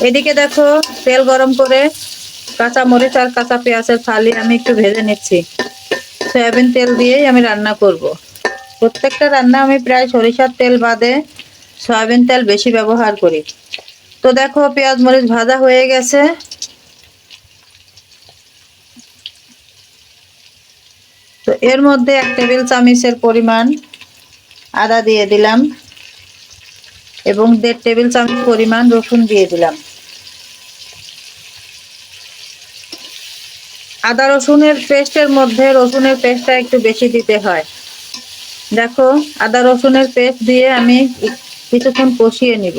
এদিকে দেখো তেল গরম করে কাঁচা মরিচ আর কাঁচা পেঁয়াজের ফালি আমি একটু ভেজে নিচ্ছি। সয়াবিন তেল দিয়েই আমি রান্না করব। প্রত্যেকটা রান্না আমি প্রায় সরিষার তেল বাদে সয়াবিন তেল বেশি ব্যবহার করি। তো দেখো পেঁয়াজ মরিচ ভাজা হয়ে গেছে। তো এর মধ্যে 1 টেবিল চামচের পরিমাণ আদা দিয়ে দিলাম এবং 1.5 টেবিল চামচ পরিমাণ রসুন দিয়ে দিলাম। আদা রসুনের পেস্টের মধ্যে রসুনের পেস্টটা একটু বেশি দিতে হয়। দেখো আদা রসুনের পেস্ট দিয়ে আমি কিছুক্ষণ কষিয়ে নিব।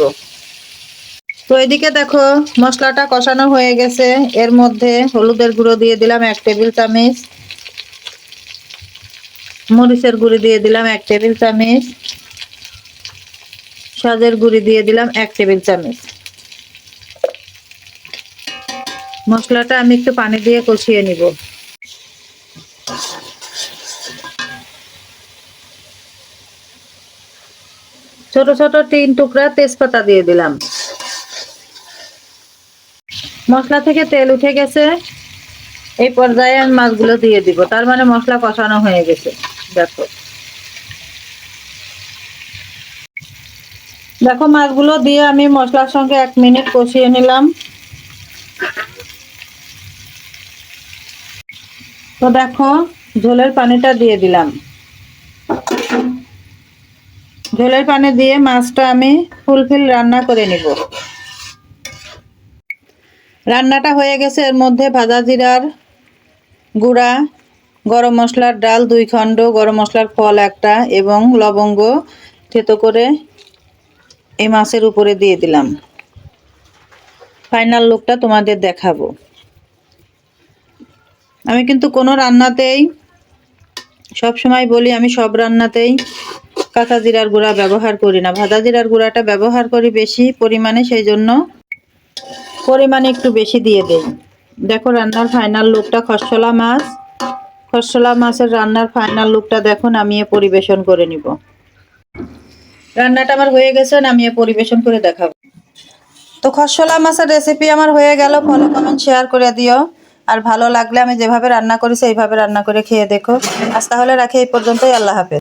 তো এদিকে দেখো মশলাটা কষানো হয়ে গেছে। এর মধ্যে হলুদের গুঁড়ো দিয়ে দিলাম 1 টেবিল চামচ, মরিচের গুঁড়ি দিয়ে দিলাম 1 টেবিল চামচ, সাজের গুঁড়ি দিয়ে দিলাম 1 টেবিল চামচ। মশলাটা আমি একটু পানি দিয়ে কষিয়ে নিব। ছোট ছোট 3 টুকরা তেজপাতা দিয়ে দিলাম। মশলা থেকে তেল উঠে গেছে। এই পর্যায়ে আমি মাছগুলো দিয়ে দিব, তার মানে মশলা কষানো হয়ে গেছে। দেখো দেখো মাছগুলো দিয়ে আমি মশলার সঙ্গে 1 মিনিট কষিয়ে নিলাম। তো দেখো ঝোলের পানিটা দিয়ে দিলাম। ঝোলের পানি দিয়ে মাছটা আমি ফুলফিল রান্না করে নিব। রান্নাটা হয়ে গেছে। এর মধ্যে ভাজা জিরার গুঁড়া, গরম মশলার ডাল 2 খণ্ড, গরম মশলার ফল 1টা এবং লবঙ্গ থেতো করে এই মাছের উপরে দিয়ে দিলাম। ফাইনাল লুকটা তোমাদের দেখাবো। আমি কিন্তু কোনো রান্নাতেই সব সময় বলি, আমি সব রান্নাতেই কাঁচা জিরার গুঁড়া ব্যবহার করি না, ভাজা জিরার গুঁড়াটা ব্যবহার করি বেশি পরিমাণে, সেই জন্য পরিমাণে একটু বেশি দিয়ে দেই। দেখো রান্নার ফাইনাল লুকটা, খসলা মাছের রান্নার ফাইনাল লুকটা দেখো। নামিয়ে পরিবেশন করে নিব। রান্নাটা আমার হয়ে গেছে, নামিয়ে পরিবেশন করে দেখাবো। তো খসলা মাছের রেসিপি আমার হয়ে গেল। ফলো কমেন্ট শেয়ার করে দিও। আর ভালো লাগলে আমি যেভাবে রান্না করেছি এইভাবে রান্না করে খেয়ে দেখো। আজ তাহলে রাখি এই পর্যন্তই। আল্লাহ হাফেজ।